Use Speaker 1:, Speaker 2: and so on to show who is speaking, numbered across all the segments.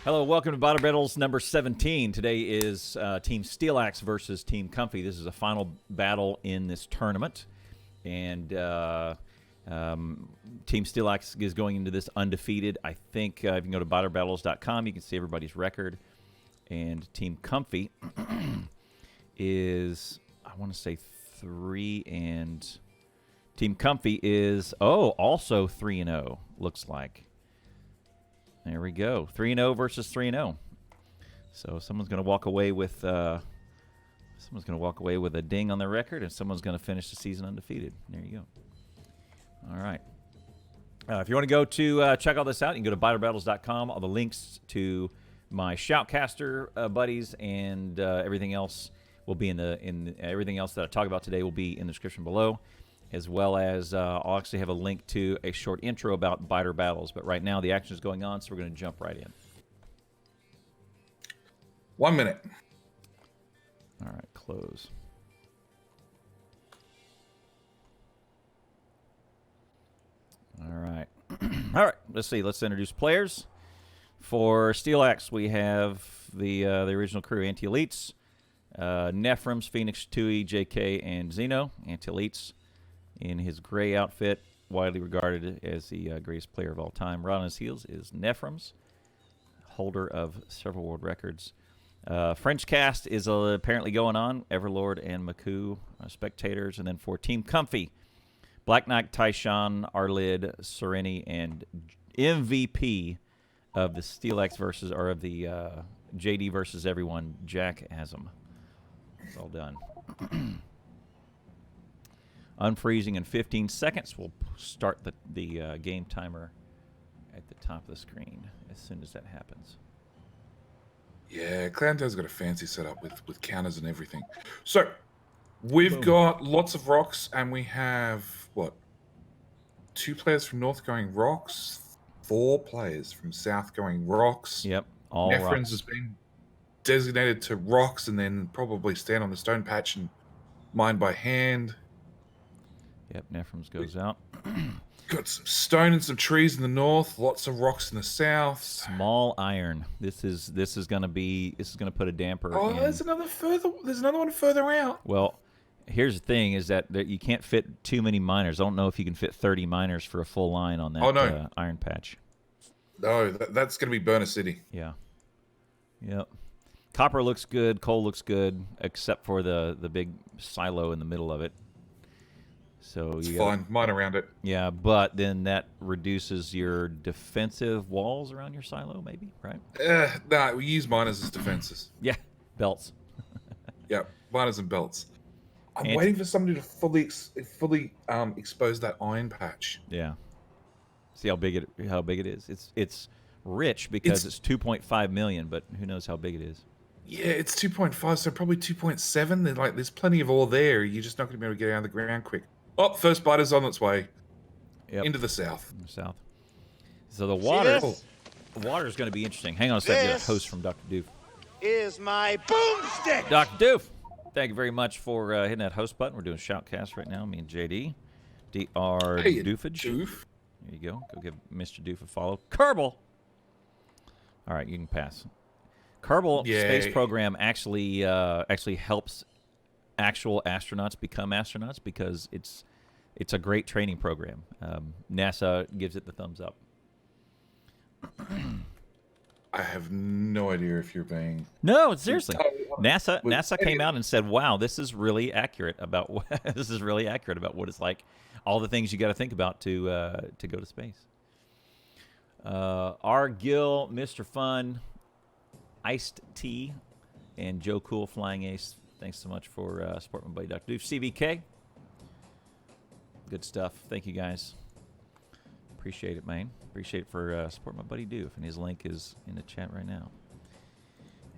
Speaker 1: Hello, welcome to Battle Battles number 17. Today is Team Steelaxe versus Team Comfy. This is a final battle in this tournament. And Team Steelaxe is going into this undefeated. I think if you can go to battlebattles.com, you can see everybody's record. And Team Comfy is, I want to say 3 and... Team Comfy is, also 3-0, looks like. There we go. 3-0 versus 3-0. So someone's going to walk away with a ding on their record, and someone's going to finish the season undefeated. There you go. All right. If you want to go to check all this out, you can go to BitterBattles.com. All the links to my Shoutcaster buddies and everything else will be everything else that I talk about today will be in the description below, as well as I'll actually have a link to a short intro about Biter Battles. But right now the action is going on, so we're going to jump right in.
Speaker 2: 1 minute.
Speaker 1: All right, close. All right. All right, let's see. Let's introduce players. For Steelaxe, we have the original crew, Anti-Elites, Nephrons, Phoenix, Tui, JK, and Xeno. Anti-Elites in his gray outfit, widely regarded as the greatest player of all time. Right on his heels is Nephrons, holder of several world records. French cast is apparently going on. Everlord and Maku are spectators. And then for Team Comfy, Blkknight, Taishan, rlid, Serennie, and MVP of the Steelaxe versus, or of the JD versus everyone, Jackazzm. It's all done. Unfreezing in 15 seconds. We'll start the game timer at the top of the screen as soon as that happens.
Speaker 2: Yeah, Clowntail's got a fancy setup with counters and everything. So, we've got lots of rocks, and we have, what, 2 players from north going rocks, 4 players from south going rocks.
Speaker 1: Yep, all
Speaker 2: Nephrons
Speaker 1: rocks.
Speaker 2: has been designated to rocks and then probably stand on the stone patch and mine by hand.
Speaker 1: Yep, Nephrons goes out.
Speaker 2: Got some stone and some trees in the north, lots of rocks in the south.
Speaker 1: Small iron. This is gonna put a damper.
Speaker 2: Oh,
Speaker 1: in.
Speaker 2: there's another one further out.
Speaker 1: Well, here's the thing: is that you can't fit too many miners. I don't know if you can fit 30 miners for a full line on that iron patch.
Speaker 2: No, that's gonna be Burner City.
Speaker 1: Yeah. Yep. Copper looks good. Coal looks good, except for the big silo in the middle of it. So
Speaker 2: it's fine. Mine around it.
Speaker 1: Yeah, but then that reduces your defensive walls around your silo, maybe, right?
Speaker 2: Nah, we use miners as defenses.
Speaker 1: Yeah, belts.
Speaker 2: Yeah, miners and belts. I'm waiting for somebody to fully expose that iron patch.
Speaker 1: Yeah. See how big it is. It's rich because it's 2.5 million, but who knows how big it is.
Speaker 2: Yeah, it's 2.5, so probably 2.7. There's plenty of ore there. You're just not going to be able to get out of the ground quick. Oh, first biter's on its way.
Speaker 1: Yep.
Speaker 2: Into the south.
Speaker 1: South. So the water is going to be interesting. Hang on a second. Get a host from Dr. Doof.
Speaker 3: Is my boomstick.
Speaker 1: Dr. Doof, thank you very much for hitting that host button. We're doing Shoutcast right now. Me and JD. Dr.
Speaker 2: Hey,
Speaker 1: Doofage.
Speaker 2: Doof.
Speaker 1: There you go. Go give Mr. Doof a follow. Kerbal. All right, you can pass. Kerbal space program actually helps actual astronauts become astronauts because it's a great training program. NASA gives it the thumbs up.
Speaker 2: I have no idea if you're being...
Speaker 1: No, seriously. NASA came out and said, "Wow, this is really accurate about what it's like. All the things you got to think about to go to space." R. Gill, Mr. Fun, Iced Tea, and Joe Cool, Flying Ace. Thanks so much for supporting my buddy Dr. Doof. CVK. Good stuff. Thank you, guys. Appreciate it, man. Appreciate it for supporting my buddy Doof. And his link is in the chat right now.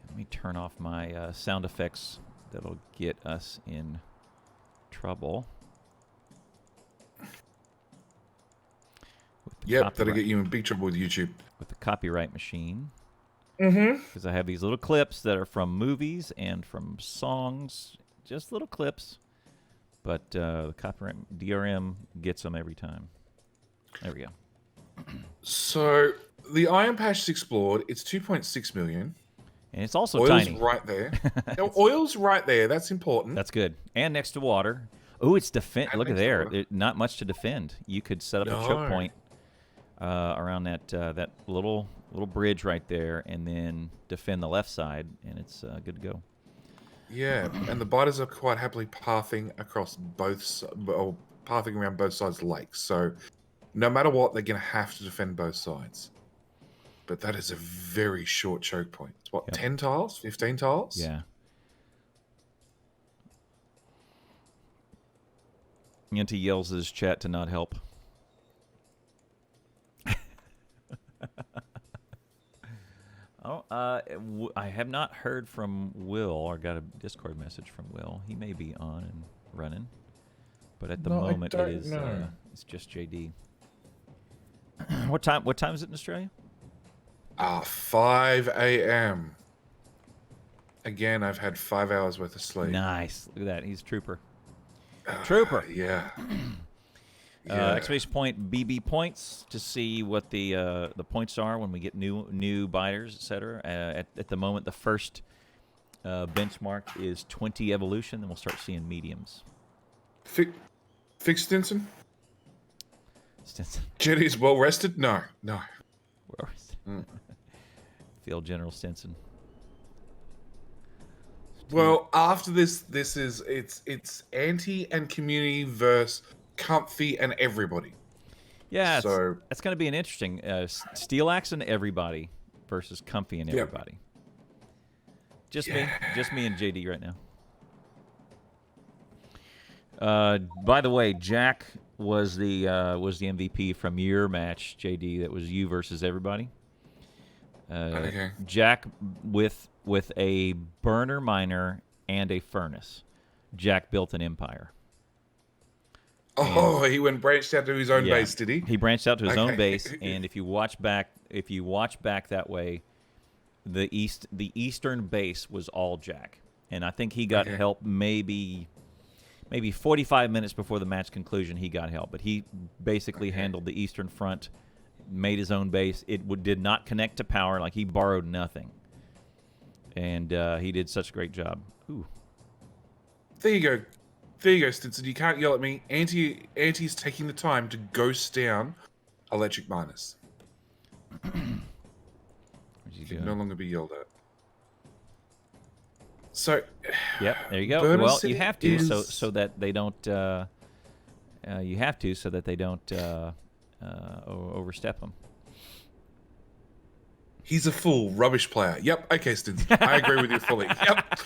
Speaker 1: Let me turn off my sound effects. That'll get us in trouble.
Speaker 2: Yep, that'll get you in big trouble with YouTube.
Speaker 1: With the copyright machine.
Speaker 2: Mm-hmm.
Speaker 1: Because I have these little clips that are from movies and from songs. Just little clips. But the copyright DRM gets them every time. There we go.
Speaker 2: So the Iron Patch is explored. It's 2.6 million.
Speaker 1: And it's also
Speaker 2: Oil's
Speaker 1: tiny.
Speaker 2: right there. No, oil's right there. That's important.
Speaker 1: That's good. And next to water. Oh, it's defend.
Speaker 2: And
Speaker 1: Look at
Speaker 2: next to
Speaker 1: there.
Speaker 2: water.
Speaker 1: Not much to defend. You could set up a choke point around that little bridge right there, and then defend the left side, and it's good to go.
Speaker 2: Yeah, and the biters are quite happily pathing across pathing around both sides of the lake. So no matter what, they're going to have to defend both sides. But that is a very short choke point. It's what, 10 tiles? 15 tiles?
Speaker 1: Yeah. Yenti yells his chat to not help. I have not heard from Will, or got a Discord message from Will. He may be on and running, but at the moment it is it's just JD. What time is it in Australia?
Speaker 2: 5 a.m. Again, I've had 5 hours worth of sleep.
Speaker 1: Nice. Look at that. He's a trooper. Trooper.
Speaker 2: Yeah.
Speaker 1: Exclamation point BB points to see what the points are when we get new biters, etc. At the moment, the first benchmark is 20 evolution. Then we'll start seeing mediums.
Speaker 2: Fix Stinson?
Speaker 1: Stinson.
Speaker 2: Jetty's well rested? No.
Speaker 1: Well rested. Field General Stinson.
Speaker 2: Well, after this is it's anti and community versus comfy and everybody.
Speaker 1: Yeah,
Speaker 2: so
Speaker 1: that's going to be an interesting Steelaxe and everybody versus comfy and everybody. Just me and JD right now. By the way, Jack was the MVP from your match, JD. That was you versus everybody.
Speaker 2: Okay.
Speaker 1: Jack with a burner miner and a furnace. Jack built an empire.
Speaker 2: Oh, he went branched out to his own base, did he?
Speaker 1: He branched out to his own base, and if you watch back that way, the eastern base was all Jack, and I think he got help maybe 45 minutes before the match conclusion. He got help, but he basically handled the eastern front, made his own base. It did not connect to power, like he borrowed nothing, and he did such a great job. Ooh.
Speaker 2: There you go, Stinson. You can't yell at me. Anti's taking the time to ghost down electric miners. He can no longer be yelled at. So,
Speaker 1: yep, there you go.
Speaker 2: Burner
Speaker 1: Well,
Speaker 2: City
Speaker 1: you have to so that they don't. You have to so that they don't overstep them.
Speaker 2: He's a fool, rubbish player. Yep. Okay, Stinson. I agree with you fully. Yep.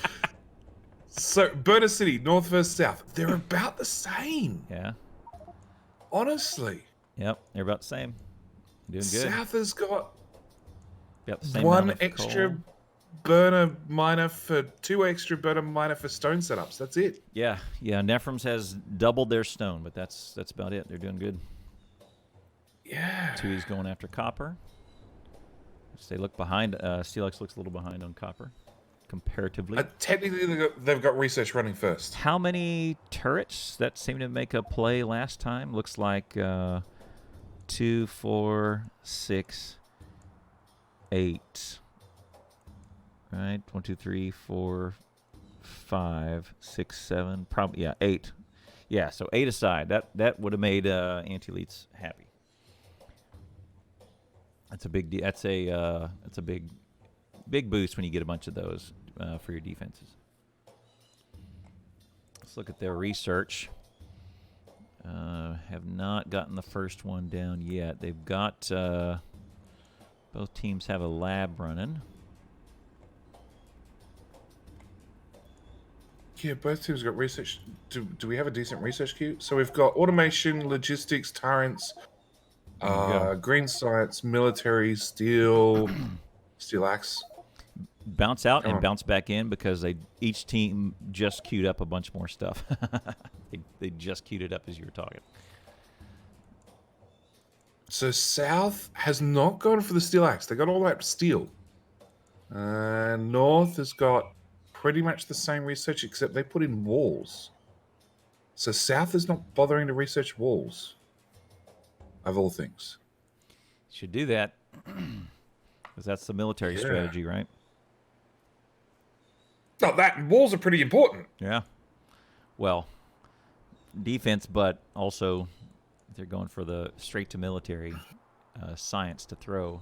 Speaker 2: So, Burner City, north versus south, they're about the same.
Speaker 1: Yeah.
Speaker 2: Honestly.
Speaker 1: Yep, they're about the same. Doing good.
Speaker 2: South has got
Speaker 1: the same
Speaker 2: one extra burner miner for 2 extra burner miner for stone setups. That's it.
Speaker 1: Yeah. Nephrums has doubled their stone, but that's about it. They're doing good.
Speaker 2: Yeah.
Speaker 1: Tui's going after copper. They look behind. Steelaxe looks a little behind on copper. Comparatively.
Speaker 2: Technically, they've got research running first.
Speaker 1: How many turrets that seemed to make a play last time? Looks like 2, 4, 6, 8. Right? 1, 2, 3, 4, 5, 6, 7. Probably 8. Yeah, so 8 aside. That would have made anti-elites happy. That's a big. That's a big boost when you get a bunch of those for your defenses. Let's look at their research. Have not gotten the first one down yet. They've got both teams have a lab running.
Speaker 2: Yeah, both teams got research. Do we have a decent research queue? So we've got automation, logistics, turrets, green science, military, steel, Steelaxe.
Speaker 1: Bounce out and bounce back in because each team just queued up a bunch more stuff. they just queued it up as you were talking.
Speaker 2: So South has not gone for the Steelaxe. They got all that steel. North has got pretty much the same research, except they put in walls. So South is not bothering to research walls, of all things.
Speaker 1: Should do that. Because that's the military strategy, right?
Speaker 2: No, that walls are pretty important.
Speaker 1: Yeah. Well, defense, but also if they're going for the straight to military science to throw,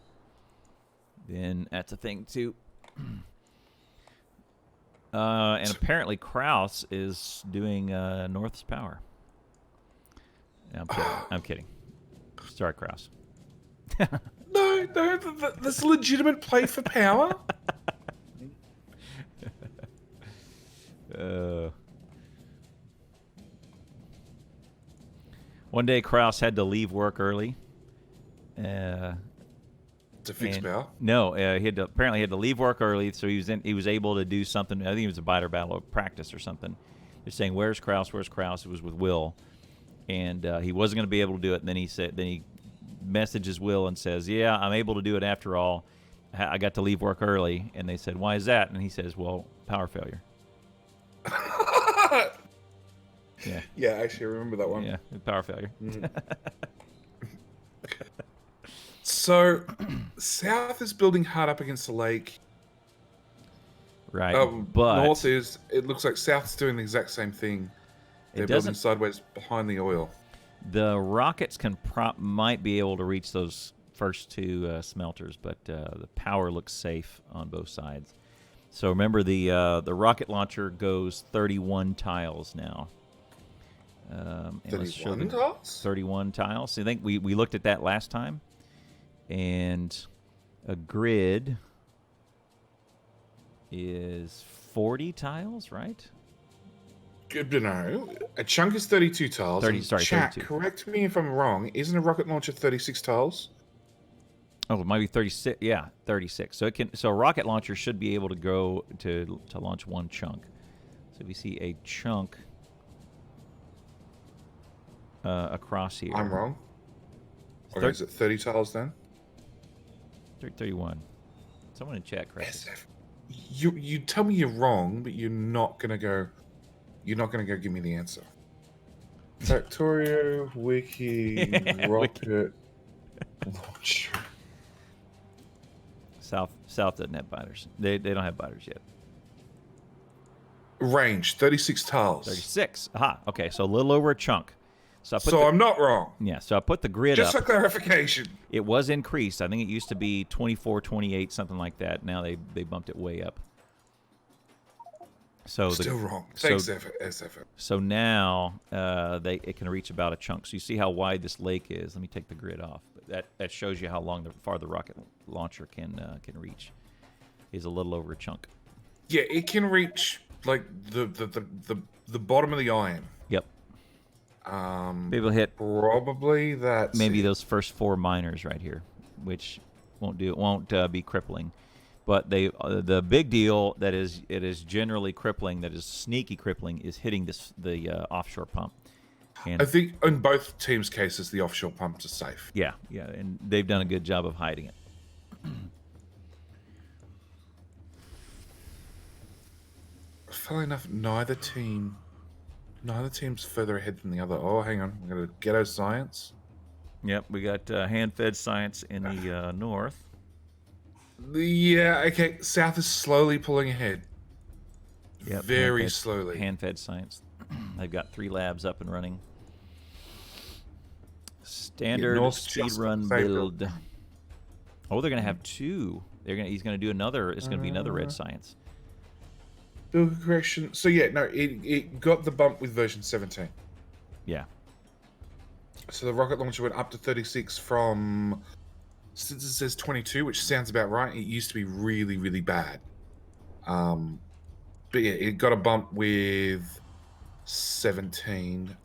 Speaker 1: then that's a thing too. And apparently Kraus is doing North's power. No, I'm kidding. I'm kidding. Sorry, Kraus.
Speaker 2: No, that's a legitimate play for power.
Speaker 1: One day Kraus had to leave work early.
Speaker 2: To fix power?
Speaker 1: No, apparently he had to leave work early, so he was able to do something. I think it was a biter battle practice or something. They're saying, "Where's Kraus? Where's Kraus?" It was with Will, and he wasn't going to be able to do it. And then he messages Will and says, "Yeah, I'm able to do it after all. I got to leave work early." And they said, "Why is that?" And he says, "Well, power failure." Yeah.
Speaker 2: Yeah, actually, I remember that one.
Speaker 1: Yeah, power failure.
Speaker 2: So, South is building hard up against the lake.
Speaker 1: Right, but
Speaker 2: North is. It looks like South's doing the exact same thing. They're building sideways behind the oil.
Speaker 1: The rockets might be able to reach those first two smelters, but the power looks safe on both sides. So remember, the rocket launcher goes 31 tiles now.
Speaker 2: 31 tiles?
Speaker 1: 31 tiles. So I think we looked at that last time. And a grid is 40 tiles, right?
Speaker 2: Good to know. A chunk is 32 tiles.
Speaker 1: 32.
Speaker 2: Correct me if I'm wrong. Isn't a rocket launcher 36 tiles?
Speaker 1: Oh, it might be 36. Yeah, 36. So a rocket launcher should be able to go to launch one chunk. So if you see a chunk across here.
Speaker 2: I'm wrong. Okay, is it 30 tiles then?
Speaker 1: 31. Someone in chat correct.
Speaker 2: You tell me you're wrong, but you're not gonna go give me the answer. Factorio wiki rocket launcher.
Speaker 1: South doesn't have biters. They don't have biters yet.
Speaker 2: Range 36 tiles.
Speaker 1: 36. Aha. Okay, so a little over a chunk.
Speaker 2: So I'm not wrong.
Speaker 1: Yeah, so I put the grid
Speaker 2: Just
Speaker 1: up.
Speaker 2: for clarification.
Speaker 1: It was increased. I think it used to be 24, 28, something like that. Now they bumped it way up. So
Speaker 2: Still wrong. Thanks, SFM.
Speaker 1: So now it can reach about a chunk. So you see how wide this lake is. Let me take the grid off. But that shows you how far the rocket launcher can reach. Is a little over a chunk.
Speaker 2: Yeah, it can reach like the bottom of the iron.
Speaker 1: Yep. Maybe we'll hit
Speaker 2: probably that.
Speaker 1: Maybe those first 4 miners right here, which won't be crippling. But the big deal it is generally crippling, that is sneaky crippling, is hitting the offshore pump. And
Speaker 2: I think in both teams' cases, the offshore pumps are safe.
Speaker 1: Yeah, and they've done a good job of hiding it.
Speaker 2: Funnily enough, neither team's further ahead than the other. Oh, hang on, we got a ghetto science.
Speaker 1: Yep, we got hand-fed science in the north.
Speaker 2: Yeah, okay. South is slowly pulling ahead.
Speaker 1: Yep,
Speaker 2: very slowly.
Speaker 1: Hand-fed science. They've got 3 labs up and running. Standard speed run build. Oh, they're gonna have 2. He's gonna do another. It's gonna be another red science.
Speaker 2: Build correction. So yeah, no, it got the bump with version 17.
Speaker 1: Yeah.
Speaker 2: So the rocket launcher went up to 36 from, since it says 22, which sounds about right. It used to be really, really bad. But yeah, it got a bump with 17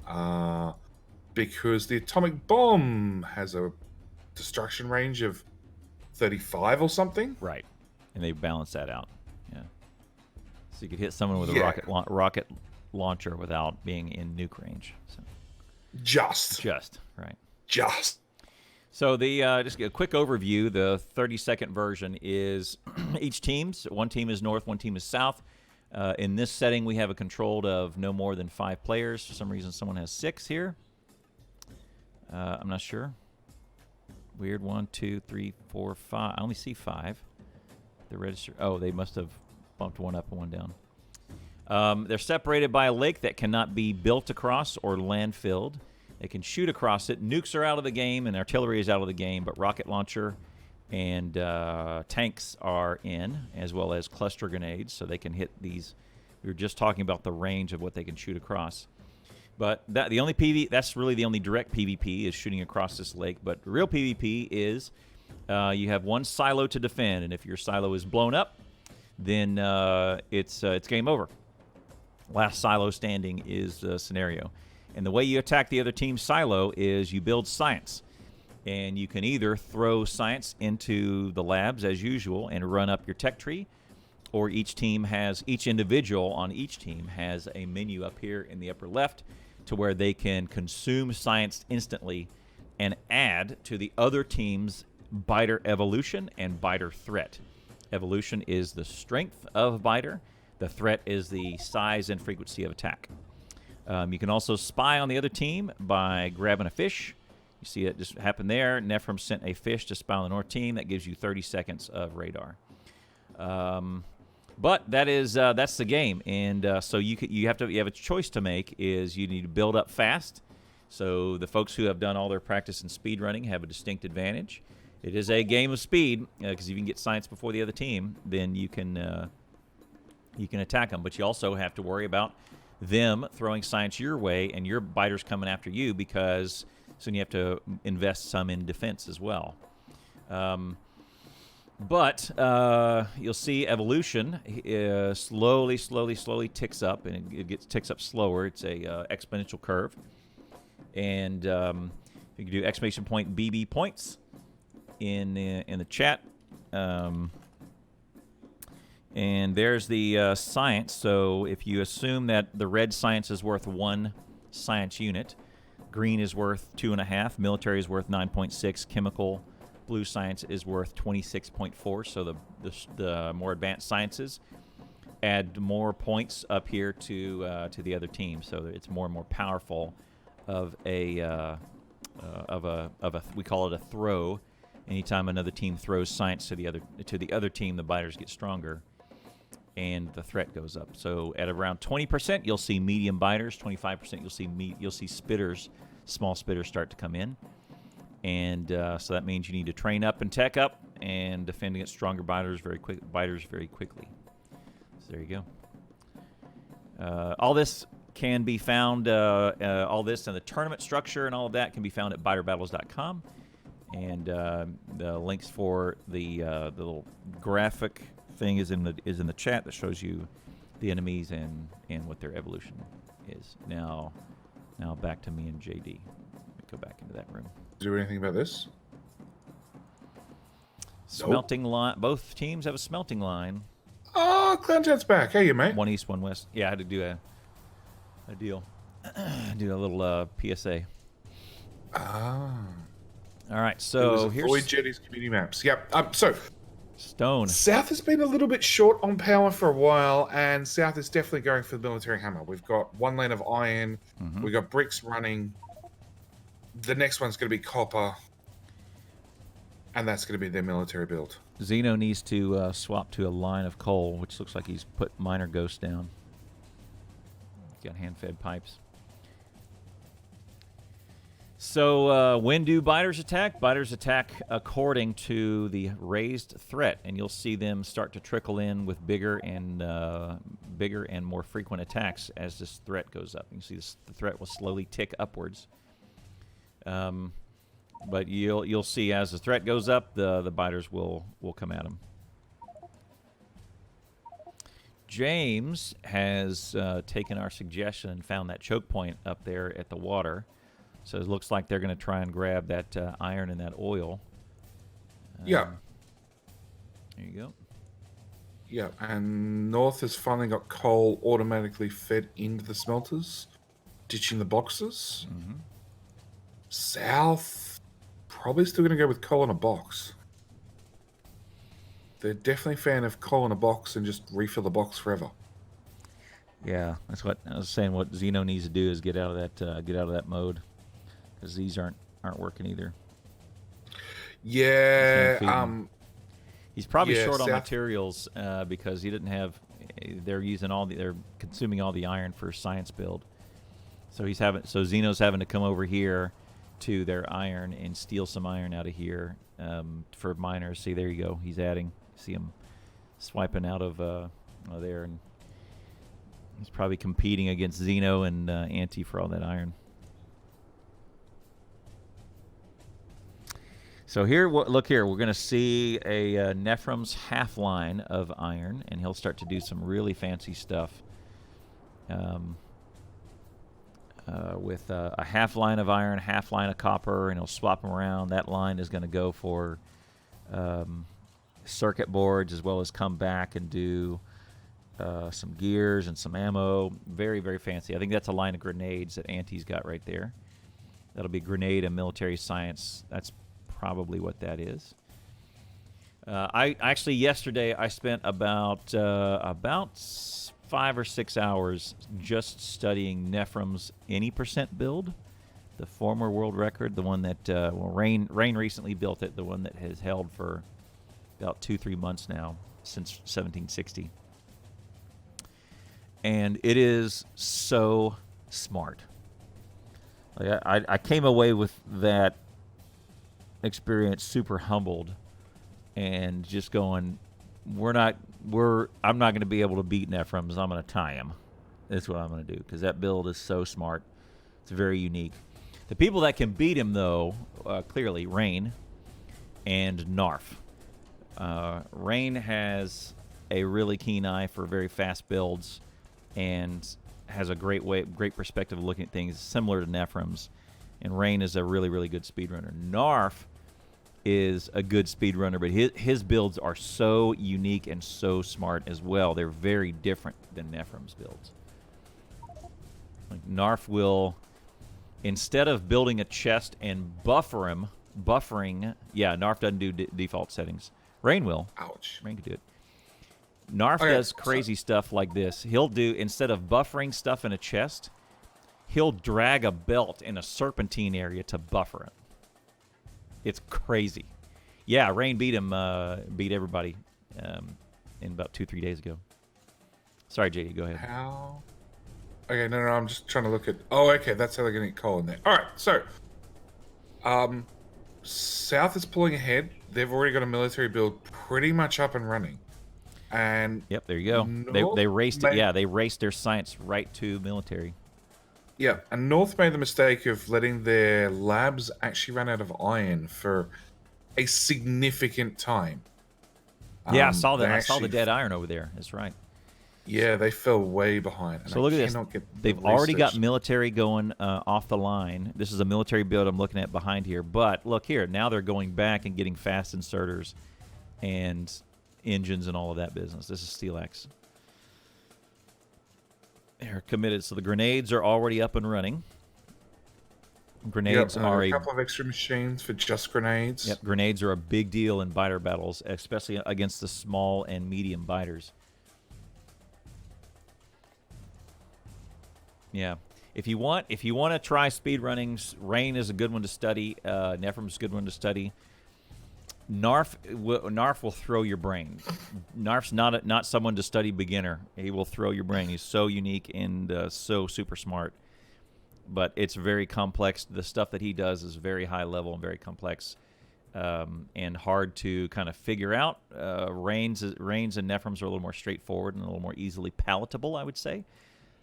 Speaker 2: because the atomic bomb has a destruction range of 35 or something.
Speaker 1: Right, and they balance that out. Yeah. So you could hit someone with a rocket launcher without being in nuke range. So. Just right.
Speaker 2: Just.
Speaker 1: So the just a quick overview. The 30-second version is each team's. One team is north, one team is south. In this setting, we have a controlled of no more than 5 players. For some reason, someone has 6 here. I'm not sure. Weird. 1, 2, 3, 4, 5. I only see 5. The register. Oh, they must have bumped one up and one down. They're separated by a lake that cannot be built across or landfilled. They can shoot across it. Nukes are out of the game, and artillery is out of the game, but rocket launcher and tanks are in, as well as cluster grenades, so they can hit these. We were just talking about the range of what they can shoot across. But that's really the only direct PvP is shooting across this lake. But real PvP is you have one silo to defend, and if your silo is blown up, then it's game over. Last silo standing is the scenario. And the way you attack the other team's silo is you build science. And you can either throw science into the labs as usual and run up your tech tree, or each individual on each team has a menu up here in the upper left to where they can consume science instantly and add to the other team's biter evolution and biter threat. Evolution is the strength of biter. The threat is the size and frequency of attack. You can also spy on the other team by grabbing a fish. You see it just happened there. Nephrim sent a fish to spy on the North team. That gives you 30 seconds of radar. But that's the game, and so you have a choice to make. Is you need to build up fast. So the folks who have done all their practice in speed running have a distinct advantage. It is a game of speed because if you can get science before the other team, then you can attack them. But you also have to worry about them throwing science your way and your biters coming after you, because soon you have to invest some in defense as well. But you'll see evolution slowly ticks up, and it ticks up slower. It's a exponential curve. And you can do exclamation point BB points in the chat. And there's the science. So if you assume that the red science is worth 1 science unit, green is worth 2.5, military is worth 9.6, chemical blue science is worth 26.4. So the more advanced sciences add more points up here to the other team. So it's more and more powerful of a we call it a throw. Anytime another team throws science to the other team, the biters get stronger, and the threat goes up. So at around 20%, you'll see medium biters. 25%, you'll see spitters, small spitters start to come in, and so that means you need to train up and tech up and defend against stronger biters very quickly. So there you go. All this can be found. All this and the tournament structure and all of that can be found at biterbattles.com. And the links for the little graphic thing is in the chat that shows you the enemies and what their evolution is. Now back to me and JD. Let me go back into that room.
Speaker 2: Do anything about this?
Speaker 1: Smelting line. Both teams have a smelting line.
Speaker 2: Oh, Clowntown's back. Hey, you mate.
Speaker 1: One east, one west. Yeah, I had to do a deal. Do a little PSA.
Speaker 2: Ah.
Speaker 1: All right, so here's
Speaker 2: Void Jetty's community maps. Yep. So
Speaker 1: Stone.
Speaker 2: South has been a little bit short on power for a while, and South is definitely going for the military hammer. We've got one lane of iron.
Speaker 1: Mm-hmm.
Speaker 2: We've got bricks running. The next one's going to be copper, and that's going to be their military build.
Speaker 1: Xeno needs to swap to a line of coal, which looks like he's put minor ghosts down. Got hand-fed pipes. So when do biters attack? Biters attack according to the raised threat, and you'll see them start to trickle in with bigger and more frequent attacks as this threat goes up. You can see the threat will slowly tick upwards. But you'll see as the threat goes up, the biters will come at them. James has taken our suggestion and found that choke point up there at the water. So it looks like they're going to try and grab that iron and that oil.
Speaker 2: Yeah.
Speaker 1: There you go.
Speaker 2: Yeah, and North has finally got coal automatically fed into the smelters, ditching the boxes.
Speaker 1: Mm-hmm.
Speaker 2: South, probably still going to go with coal in a box. They're definitely a fan of coal in a box and just refill the box forever.
Speaker 1: Yeah, that's what I was saying. What Xeno needs to do is get out of that mode, because these aren't working either.
Speaker 2: Yeah.
Speaker 1: He's probably
Speaker 2: yeah,
Speaker 1: short on
Speaker 2: South-
Speaker 1: materials because he didn't have. They're using they're consuming all the iron for science build. So Xeno's having to come over here to their iron and steal some iron out of here for miners. See, there you go. He's adding. See him swiping out of there, and he's probably competing against Xeno and Anti for all that iron. So here, look here. We're going to see a Nephrem's half line of iron, and he'll start to do some really fancy stuff with a half line of iron, half line of copper, and he'll swap them around. That line is going to go for circuit boards, as well as come back and do some gears and some ammo. Very, very fancy. I think that's a line of grenades that Anti's got right there. That'll be grenade and military science. That's probably what that is. I actually yesterday I spent about 5 or 6 hours just studying Nephrem's any percent build, the former world record, the one that Rain recently built it, the one that has held for about 2-3 months now, since 1760. And it is so smart. Like I came away with that experience super humbled and just going, I'm not going to be able to beat Nephrem's. I'm going to tie him. That's what I'm going to do, because that build is so smart. It's very unique. The people that can beat him, though, clearly Rain and Narf. Rain has a really keen eye for very fast builds and has a great perspective of looking at things, similar to Nephrem's. And Rain is a really, really good speedrunner. Narf is a good speedrunner, but his builds are so unique and so smart as well. They're very different than Nephrem's builds. Like Narf will, instead of building a chest and buffering, yeah, Narf doesn't do default settings. Rain will.
Speaker 2: Ouch.
Speaker 1: Rain can do it. Narf does crazy stuff like this. He'll do, instead of buffering stuff in a chest, he'll drag a belt in a serpentine area to buffer it. It's crazy. Yeah, Rain beat everybody in about 2-3 days ago. Sorry, JD, go ahead.
Speaker 2: How? Okay, no, I'm just trying to look at... Oh, okay, that's how they're going to get coal in there. All right, so... South is pulling ahead. They've already got a military build pretty much up and running. And...
Speaker 1: Yep, there you go. They raced it. Yeah, they raced their science right to military.
Speaker 2: Yeah, and North made the mistake of letting their labs actually run out of iron for a significant time.
Speaker 1: Yeah, I saw that. I saw the dead iron over there. That's right.
Speaker 2: Yeah, they fell way behind. And
Speaker 1: so look at this. They've already got military going off the line. This is a military build I'm looking at behind here. But look here. Now they're going back and getting fast inserters and engines and all of that business. This is Steelaxe. They're committed. So the grenades are already up and running. Grenades are
Speaker 2: a couple of extra machines for just grenades.
Speaker 1: Yep, grenades are a big deal in biter battles, especially against the small and medium biters. Yeah, if you want to try speed runnings, Rain is a good one to study. Nephrem's a good one to study. Narf will throw your brain. Narf's not someone to study beginner. He will throw your brain. He's so unique and so super smart. But it's very complex. The stuff that he does is very high level and very complex and hard to kind of figure out. Rains and Nephrem's are a little more straightforward and a little more easily palatable, I would say.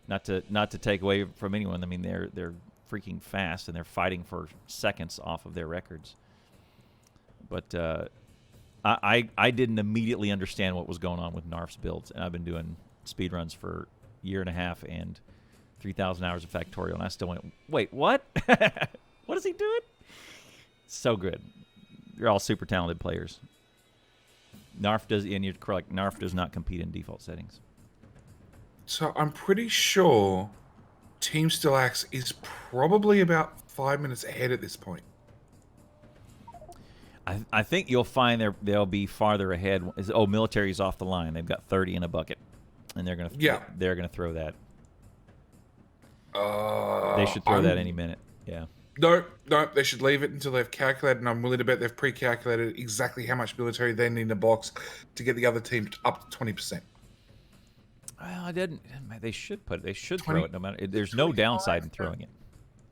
Speaker 1: Not to take away from anyone. I mean, they're freaking fast and they're fighting for seconds off of their records. But I didn't immediately understand what was going on with Narf's builds, and I've been doing speedruns for a year and a half and 3,000 hours of Factorio, and I still went, wait, what? What is he doing? So good. You're all super talented players. Narf does, and you're correct, Narf does not compete in default settings.
Speaker 2: So I'm pretty sure Team Steelaxe is probably about 5 minutes ahead at this point.
Speaker 1: I think you'll find they'll be farther ahead. Military's off the line. They've got 30 in a bucket, and they're gonna throw that. They should throw that any minute. Yeah.
Speaker 2: No, no, they should leave it until they've calculated, and I'm willing to bet they've pre-calculated exactly how much military they need in a box to get the other team up to 20%.
Speaker 1: Well, I didn't. They should put it. They should
Speaker 2: 20,
Speaker 1: throw it. No matter. There's no downside in throwing it.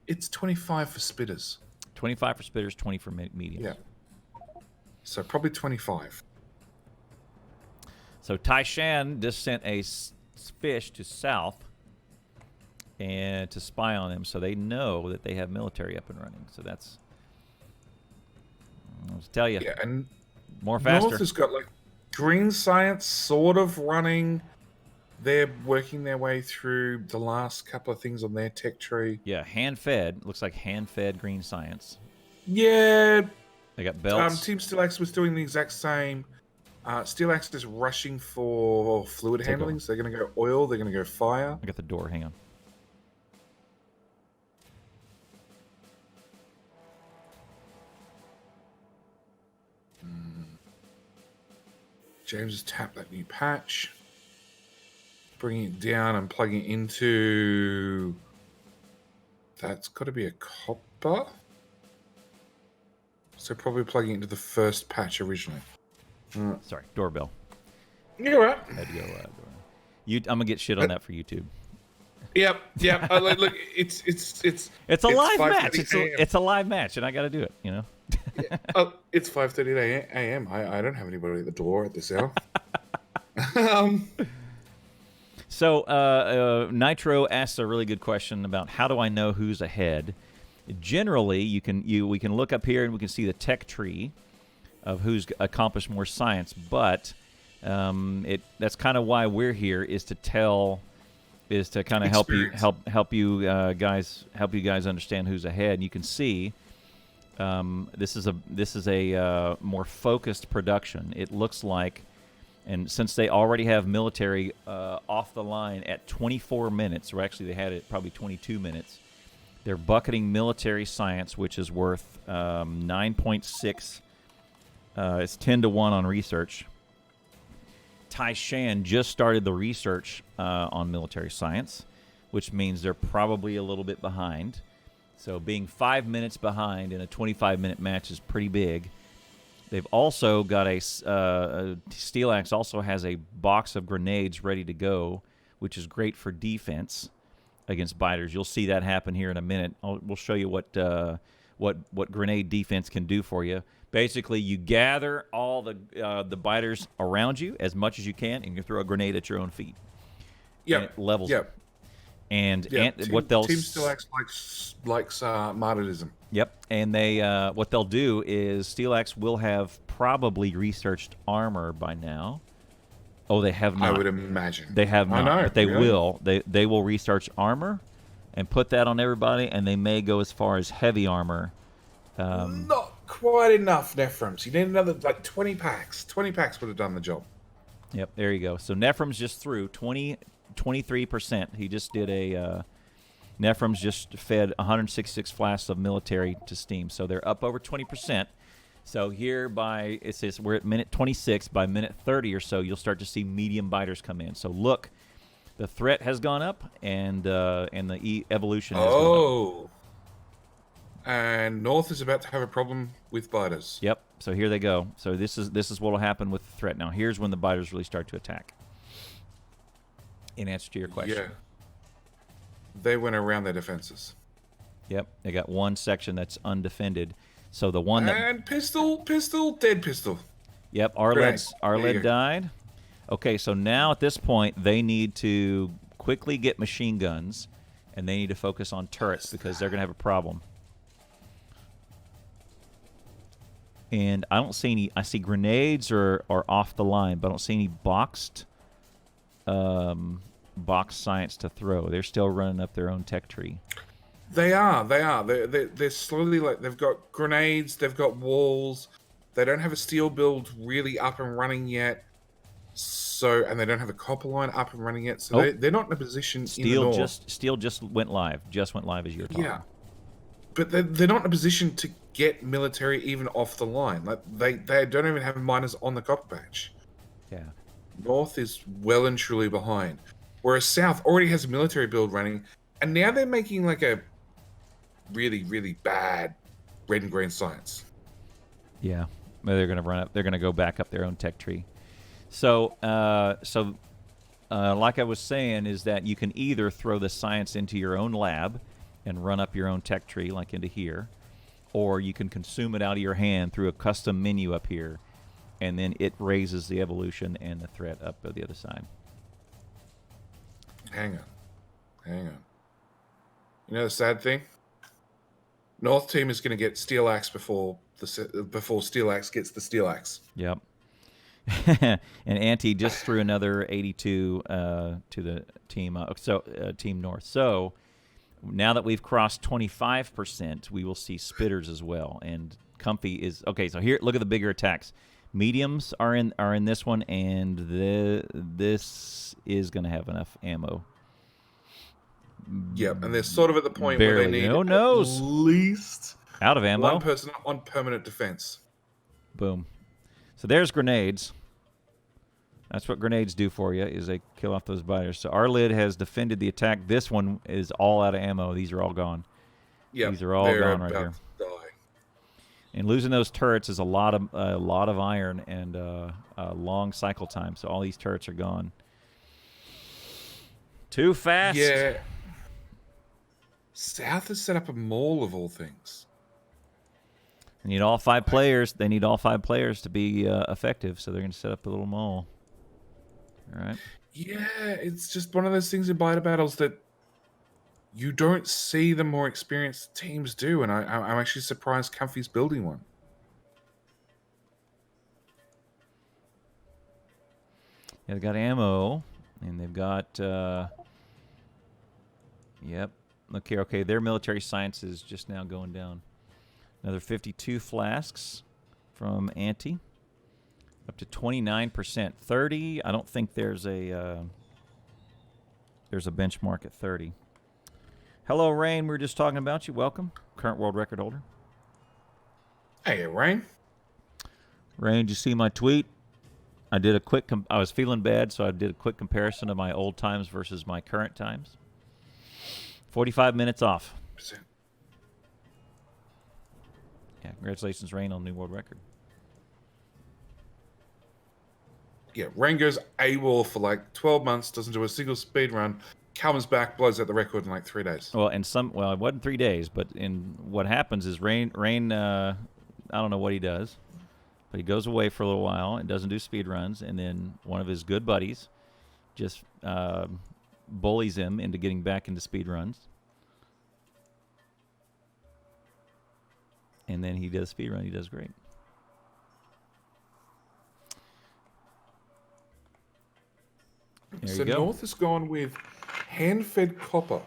Speaker 2: It's 25 for spitters.
Speaker 1: 25 for spitters, 20 for mediums.
Speaker 2: Yeah. So probably 25.
Speaker 1: So Taishan just sent a fish to south and to spy on them, so they know that they have military up and running. So that's, I'll just tell you,
Speaker 2: Yeah, and
Speaker 1: more faster.
Speaker 2: North has got like green science sort of running. They're working their way through the last couple of things on their tech tree.
Speaker 1: Yeah, hand-fed. Looks like hand-fed green science.
Speaker 2: Yeah.
Speaker 1: They got belts.
Speaker 2: Team Steelaxe was doing the exact same. Steelaxe is rushing for fluid handling, so they're going to go oil, they're going to go fire.
Speaker 1: I got the door. Hang on.
Speaker 2: James has tapped that new patch. Bringing it down and plugging it into... That's got to be a copper. So probably plugging it into the first patch originally.
Speaker 1: Sorry, doorbell.
Speaker 2: You're right.
Speaker 1: Had to go, I'm gonna get shit on that for YouTube.
Speaker 2: Yep. Look, it's
Speaker 1: a live match.
Speaker 2: 5:30
Speaker 1: It's a live match, and I got to do it. You know.
Speaker 2: It's 5:30 a.m. I don't have anybody at the door at this hour.
Speaker 1: So Nitro asks a really good question about how do I know who's ahead. Generally, we can look up here and we can see the tech tree of who's accomplished more science, but that's kind of why we're here, is to kind of help you guys understand who's ahead. And you can see this is a more focused production. It looks like, and since they already have military off the line at 24 minutes, or actually they had it probably 22 minutes, they're bucketing military science, which is worth 9.6. It's 10 to 1 on research. Taishan just started the research on military science, which means they're probably a little bit behind. So being 5 minutes behind in a 25-minute match is pretty big. They've also got Steelaxe also has a box of grenades ready to go, which is great for defense against biters. You'll see that happen here in a minute. We'll show you what grenade defense can do for you. Basically, you gather all the biters around you as much as you can, and you throw a grenade at your own feet.
Speaker 2: Yep.
Speaker 1: And it levels.
Speaker 2: Yep.
Speaker 1: And
Speaker 2: Team Steelaxe likes martyrdom.
Speaker 1: Yep. And what they'll do is Steelaxe will have probably researched armor by now. Oh, they have not.
Speaker 2: I would imagine.
Speaker 1: They have not, but they
Speaker 2: really?
Speaker 1: will. They will research armor and put that on everybody, and they may go as far as heavy armor.
Speaker 2: Not quite enough, Nephrons. You need another, 20 packs. 20 packs would have done the job.
Speaker 1: Yep, there you go. So Nephrons just threw 23%. He just did a... Nephrons just fed 166 flasks of military to Steam. So they're up over 20%. So here it says we're at minute 26. By minute 30 or so, you'll start to see medium biters come in. So look, the threat has gone up, and the evolution has gone up.
Speaker 2: And North is about to have a problem with biters.
Speaker 1: Yep. So here they go. So this is what will happen with the threat. Now here's when the biters really start to attack. In answer to your question.
Speaker 2: Yeah. They went around their defenses.
Speaker 1: Yep. They got one section that's undefended. So the one that...
Speaker 2: And pistol, dead pistol.
Speaker 1: Yep, Rlid died. Okay, so now at this point, they need to quickly get machine guns, and they need to focus on turrets because they're going to have a problem. And I don't see any... I see grenades are off the line, but I don't see any boxed science to throw. They're still running up their own tech tree.
Speaker 2: They are. They're slowly, they've got grenades, they've got walls. They don't have a steel build really up and running yet. And they don't have a copper line up and running yet. So they're not in a position in the north.
Speaker 1: Steel just went live. Just went live as you were talking.
Speaker 2: Yeah. But they're not in a position to get military even off the line. They don't even have miners on the copper patch.
Speaker 1: Yeah.
Speaker 2: North is well and truly behind. Whereas South already has a military build running. And now they're making really, really bad red and green science.
Speaker 1: Yeah, they're going to run up. They're going to go back up their own tech tree. So, like I was saying, is that you can either throw the science into your own lab and run up your own tech tree, like into here, or you can consume it out of your hand through a custom menu up here, and then it raises the evolution and the threat up to the other side.
Speaker 2: Hang on. You know the sad thing? North team is going to get Steelaxe before Steelaxe gets the Steelaxe.
Speaker 1: Yep. And Ante just threw another 82 to the team. Team North. So now that we've crossed 25%, we will see spitters as well. And Comfy is okay. So here, look at the bigger attacks. Mediums are in this one, and this is going to have enough ammo.
Speaker 2: Yep, and they're sort of at the point
Speaker 1: Barely.
Speaker 2: where they need
Speaker 1: at
Speaker 2: least
Speaker 1: out of ammo.
Speaker 2: one person on permanent defense.
Speaker 1: Boom. So there's grenades. That's what grenades do for you, is they kill off those biters. So our lid has defended the attack. This one is all out of ammo. These are all gone.
Speaker 2: Yeah,
Speaker 1: these are all gone right here. And losing those turrets is a lot of iron and a long cycle time. So all these turrets are gone. Too fast.
Speaker 2: Yeah. South has set up a mall of all things.
Speaker 1: They need all 5 players. They need all 5 players to be effective. So they're going to set up a little mall. All right.
Speaker 2: Yeah, it's just one of those things in biter battles that you don't see the more experienced teams do, and I'm actually surprised Comfy's building one.
Speaker 1: Yeah, they got ammo, and they've got. Yep. Look here. Okay, their military science is just now going down. Another 52 flasks from Ante. Up to 29%. 30. I don't think there's a benchmark at 30. Hello, Rain. We were just talking about you. Welcome. Current world record holder.
Speaker 2: Hey, Rain.
Speaker 1: Rain, did you see my tweet? I did a quick. I was feeling bad, so I did a quick comparison of my old times versus my current times. 45 minutes off. Yeah, congratulations, Rain, on new world record.
Speaker 2: Yeah, Rain goes AWOL for like 12 months, doesn't do a single speed run, comes back, blows out the record in like 3 days.
Speaker 1: Well, it wasn't 3 days, but what happens is Rain, I don't know what he does, but he goes away for a little while and doesn't do speed runs, and then one of his good buddies just bullies him into getting back into speed runs. And then he does speed run. He does great. There
Speaker 2: So
Speaker 1: you go.
Speaker 2: North has gone with hand-fed copper.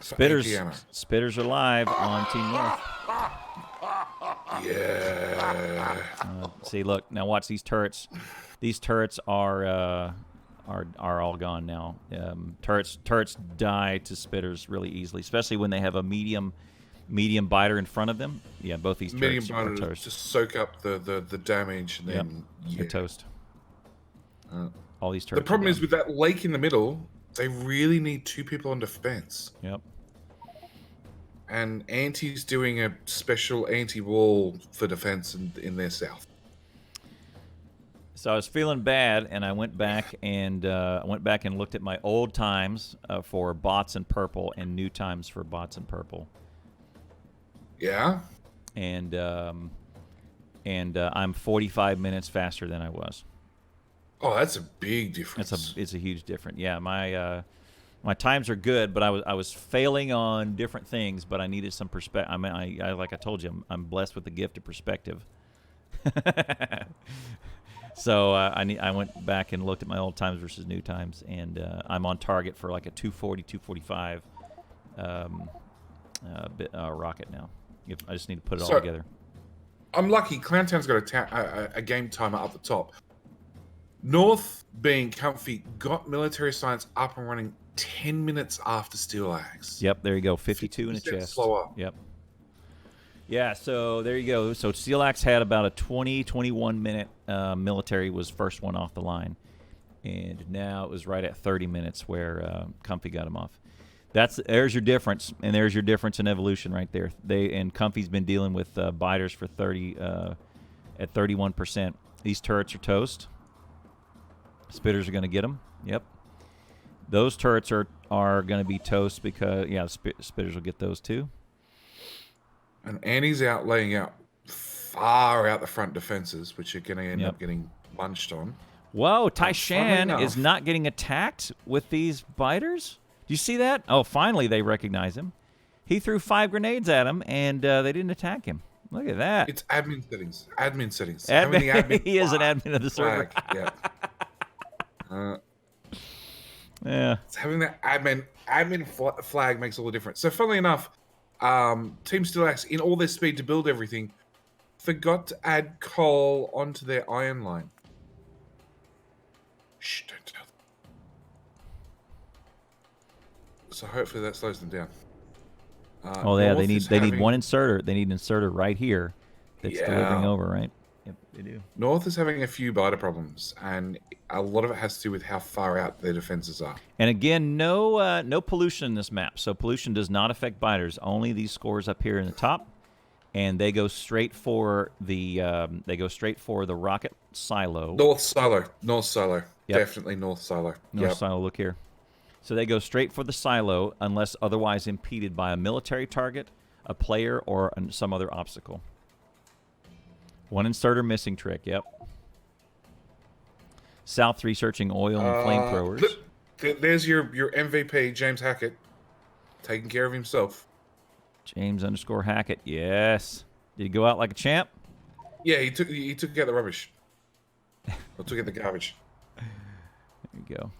Speaker 1: Spitters are live on Team North.
Speaker 2: Yeah.
Speaker 1: See, look now. Watch these turrets. These turrets are all gone now. Turrets die to spitters really easily, especially when they have a medium biter in front of them. Yeah, both these turrets are toast.
Speaker 2: Just soak up the damage and then
Speaker 1: they're toast. All these turrets.
Speaker 2: The problem is with that lake in the middle, they really need 2 people on defense.
Speaker 1: Yep.
Speaker 2: And Ante's doing a special anti-wall for defense in their south.
Speaker 1: So I was feeling bad, and I went back and looked at my old times for bots in purple and new times for bots in purple.
Speaker 2: Yeah.
Speaker 1: And I'm 45 minutes faster than I was.
Speaker 2: Oh, that's a big difference.
Speaker 1: It's a huge difference. Yeah, my times are good, but I was failing on different things, but I needed some perspective. I mean, I like I told you, I'm blessed with the gift of perspective. So I went back and looked at my old times versus new times, and I'm on target for like a 240, 245 rocket now. I just need to put it all together.
Speaker 2: I'm lucky. Clowntown's got a game timer up the top. North, being Comfy, got military science up and running 10 minutes after Steelaxe.
Speaker 1: Yep, there you go. 52 in a chest.
Speaker 2: Slower.
Speaker 1: Yep. Yeah, so there you go. So Steelaxe had about a 21 minute military was first one off the line. And now it was right at 30 minutes where Comfy got him off. There's your difference, and there's your difference in evolution right there. Comfy's been dealing with biters for 30 at 31%. These turrets are toast. Spitters are going to get them. Yep. Those turrets are going to be toast because spitters will get those too.
Speaker 2: And Annie's out laying out far out the front defenses, which are going to end up getting munched on.
Speaker 1: Whoa, Taishan is not getting attacked with these biters? Do you see that? Oh, finally they recognize him. He threw 5 grenades at him, and they didn't attack him. Look at that.
Speaker 2: It's admin settings. Admin settings.
Speaker 1: He is an admin of the server.
Speaker 2: Yeah.
Speaker 1: Yeah.
Speaker 2: It's having that admin flag makes all the difference. So, funnily enough, Team Steelaxe, in all their speed to build everything, forgot to add coal onto their iron line. Shh, don't tell them. So hopefully that slows them down.
Speaker 1: They need one inserter. They need an inserter right here that's delivering over, right? Yep, they do.
Speaker 2: North is having a few biter problems, and a lot of it has to do with how far out their defenses are.
Speaker 1: And again, no pollution in this map. So pollution does not affect biters. Only these scores up here in the top, and they go straight for the rocket silo.
Speaker 2: North silo.
Speaker 1: Yep.
Speaker 2: Definitely north silo.
Speaker 1: North silo. Look here. So they go straight for the silo unless otherwise impeded by a military target, a player, or some other obstacle. One inserter missing trick. Yep. South researching oil and flamethrowers.
Speaker 2: There's your MVP, James Hackett, taking care of himself.
Speaker 1: James_Hackett. Yes. Did he go out like a champ?
Speaker 2: Yeah, he took out the rubbish. Or took out the garbage.
Speaker 1: There you go.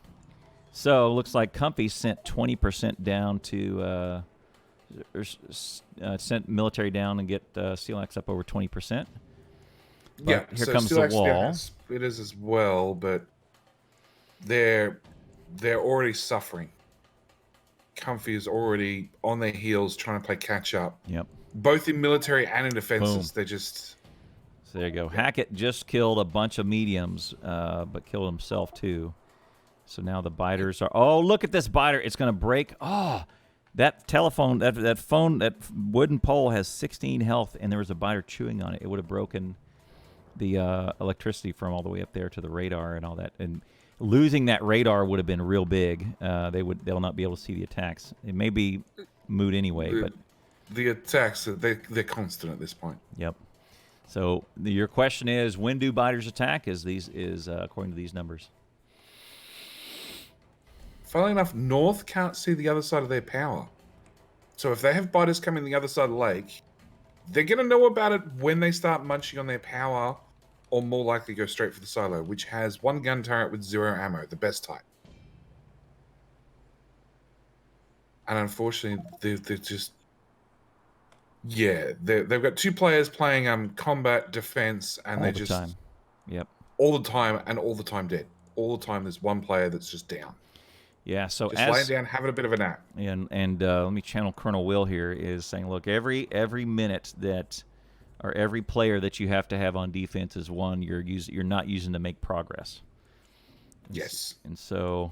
Speaker 1: So looks like Comfy sent 20% down to sent military down and get Steelaxe up over 20%. But here comes the wall.
Speaker 2: It is as well, but they're already suffering. Comfy is already on their heels trying to play catch up.
Speaker 1: Yep.
Speaker 2: Both in military and in defenses.
Speaker 1: Boom.
Speaker 2: They're just.
Speaker 1: So there you go. Hackett just killed a bunch of mediums, but killed himself too. So now the biters are. Oh, look at this biter! It's going to break. Oh, that telephone, that wooden pole has 16 health, and there was a biter chewing on it. It would have broken the electricity from all the way up there to the radar and all that. And losing that radar would have been real big. They'll not be able to see the attacks. It may be moot anyway, but
Speaker 2: the attacks they're constant at this point.
Speaker 1: Yep. So your question is, when do biters attack? Is according to these numbers.
Speaker 2: Funnily enough, North can't see the other side of their power. So if they have biters coming the other side of the lake, they're going to know about it when they start munching on their power, or more likely go straight for the silo, which has 1 gun turret with 0 ammo, the best type. And unfortunately, they're just... Yeah, they've got 2 players playing combat, defense, and they're just...
Speaker 1: time. Yep.
Speaker 2: All the time, and all the time dead. All the time there's 1 player that's just down.
Speaker 1: Yeah, so
Speaker 2: just laying down, having a bit of a nap.
Speaker 1: And let me channel Colonel Will here is saying, look, every minute that, or every player that you have to have on defense is one you're not using to make progress.
Speaker 2: Yes.
Speaker 1: And so,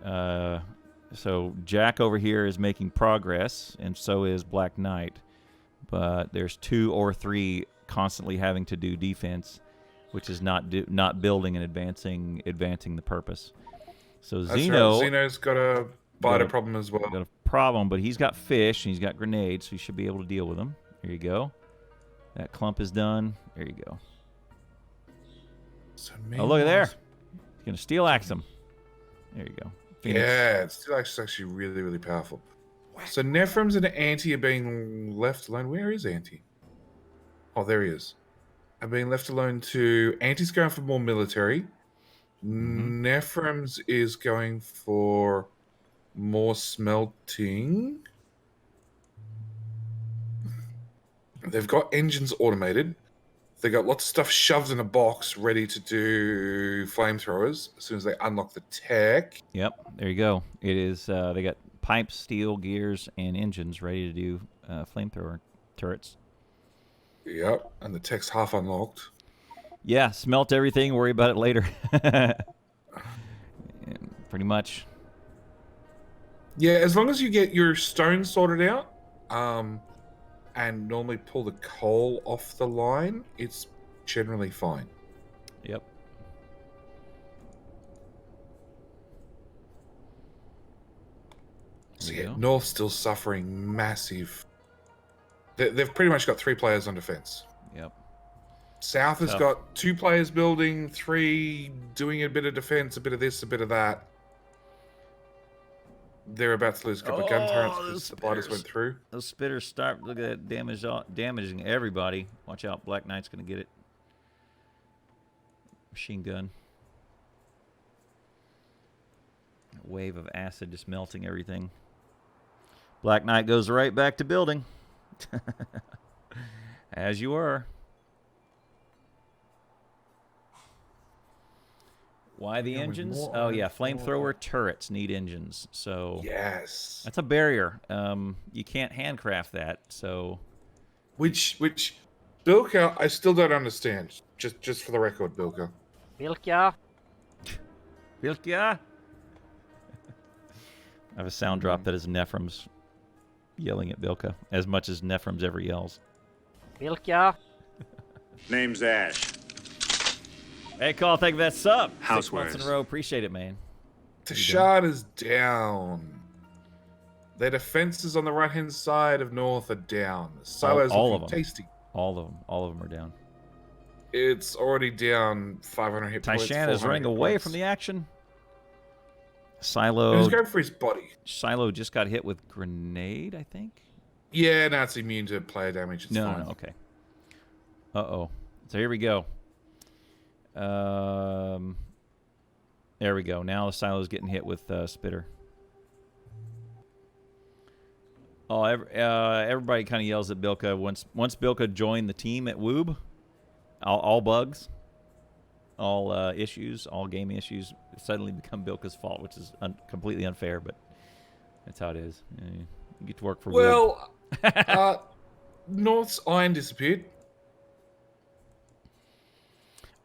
Speaker 1: so Jack over here is making progress, and so is Blkknight, but there's 2 or 3 constantly having to do defense, which is not building and advancing the purpose. So
Speaker 2: Zeno's got a biter problem as well.
Speaker 1: Got a problem, but he's got fish and he's got grenades, so he should be able to deal with them. There you go. That clump is done. There you go.
Speaker 2: So
Speaker 1: look at there. He's gonna Steelaxe him. There you go. Phoenix.
Speaker 2: Yeah, Steelaxe is actually really, really powerful. So Nephrums and Anti are being left alone. Where is Anti? Oh, there he is. Are being left alone to... Anti's going for more military. Nephrums is going for more smelting. They've got engines automated. They've got lots of stuff shoved in a box ready to do flamethrowers as soon as they unlock the tech.
Speaker 1: Yep, there you go. It is. They got pipes, steel, gears, and engines ready to do flamethrower turrets.
Speaker 2: Yep, and the tech's half unlocked.
Speaker 1: Yeah, smelt everything, worry about it later. Pretty much.
Speaker 2: Yeah, as long as you get your stone sorted out, and normally pull the coal off the line, it's generally fine.
Speaker 1: Yep.
Speaker 2: So yeah, North's still suffering massive. They've pretty much got 3 players on defense.
Speaker 1: Yep.
Speaker 2: South has got 2 players building, 3 doing a bit of defense, a bit of this, a bit of that. They're about to lose a couple of gun turrets because the biters went through.
Speaker 1: Those spitters start. Look at that damaging everybody. Watch out, Blkknight's going to get it. Machine gun. A wave of acid just melting everything. Blkknight goes right back to building. As you were. Why the engines? Oh, yeah. Flamethrower turrets need engines. So
Speaker 2: yes,
Speaker 1: that's a barrier. You can't handcraft that. So
Speaker 2: which Blkknight, I still don't understand. Just for the record, Blkknight.
Speaker 4: Blkknight.
Speaker 1: Blkknight. I have a sound drop that is Nephrem's yelling at Bilka as much as Nephrem's ever yells.
Speaker 4: Blkknight.
Speaker 3: Name's Ash.
Speaker 1: Hey, Call, thank you for that sub. 6 months
Speaker 3: Housewares.
Speaker 1: in a row. Appreciate it, man.
Speaker 2: Taishan is down. Their defenses on the right-hand side of North are down. Silos
Speaker 1: all of them.
Speaker 2: tasty.
Speaker 1: All of them are down.
Speaker 2: It's already down 500 hit points.
Speaker 1: Taishan is running away from the action.
Speaker 2: He's
Speaker 1: Silo
Speaker 2: going for his body.
Speaker 1: just got hit with grenade, I think.
Speaker 2: Yeah, now it's immune to player damage. It's fine.
Speaker 1: No, okay. Uh-oh. So here we go. There we go. Now the Silo's getting hit with Spitter. Oh, everybody kind of yells at Bilka. Once Bilka joined the team at Woob, all bugs, all issues, all game issues suddenly become Bilka's fault, which is completely unfair, but that's how it is. You get to work for Woob.
Speaker 2: Well, North's iron disappeared.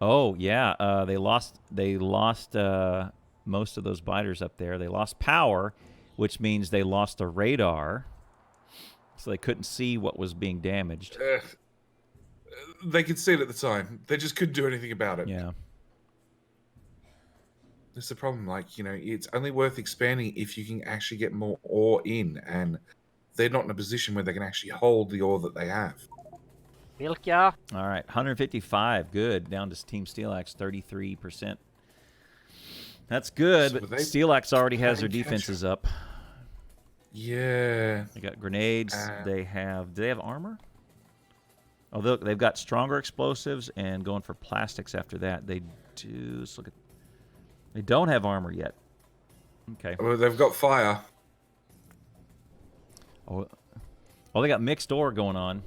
Speaker 1: Oh yeah, they lost most of those biters up there. They lost power, which means they lost the radar, so they couldn't see what was being damaged.
Speaker 2: They could see it at the time. They just couldn't do anything about it.
Speaker 1: Yeah.
Speaker 2: That's the problem. Like, it's only worth expanding if you can actually get more ore in, and they're not in a position where they can actually hold the ore that they have.
Speaker 4: Blkknight.
Speaker 1: All right, 155, good. Down to Team Steelaxe, 33%. That's good,
Speaker 2: So
Speaker 1: but
Speaker 2: they
Speaker 1: Steelaxe already has their
Speaker 2: playing catch
Speaker 1: defenses up.
Speaker 2: Yeah.
Speaker 1: They got grenades. Do they have armor? Oh, they've got stronger explosives and going for plastics after that. They do. Let's look at. They don't have armor yet. Okay.
Speaker 2: Well, they've got fire.
Speaker 1: Oh, they got mixed ore going on.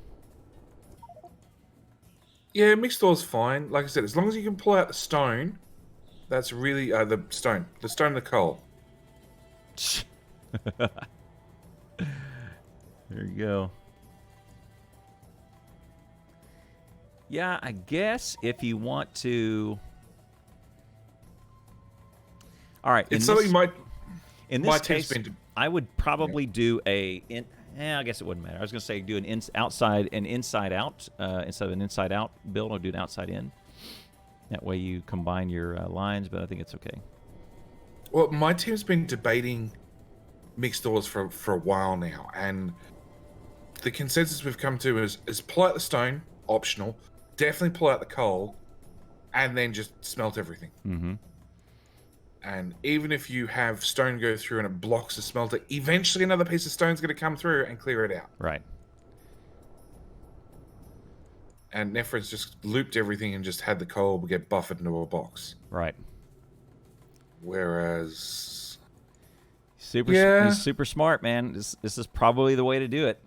Speaker 2: Yeah, mixed ore's fine. Like I said, as long as you can pull out the stone, that's really the stone and the coal.
Speaker 1: There you go. Yeah, I guess if you want to. All right.
Speaker 2: It's something
Speaker 1: in this case, I would probably do I guess it wouldn't matter. I was going to say do an outside and inside out instead of an inside out build. I'll do an outside in. That way you combine your lines, but I think it's okay.
Speaker 2: Well, my team's been debating mixed ores for a while now, and the consensus we've come to is pull out the stone, optional. Definitely pull out the coal, and then just smelt everything.
Speaker 1: Mm-hmm.
Speaker 2: And even if you have stone go through and it blocks the smelter, eventually another piece of stone's going to come through and clear it out.
Speaker 1: Right.
Speaker 2: And Nephrem's just looped everything and just had the coal get buffered into a box.
Speaker 1: Right.
Speaker 2: Whereas...
Speaker 1: He's super smart, man. This is probably the way to do it.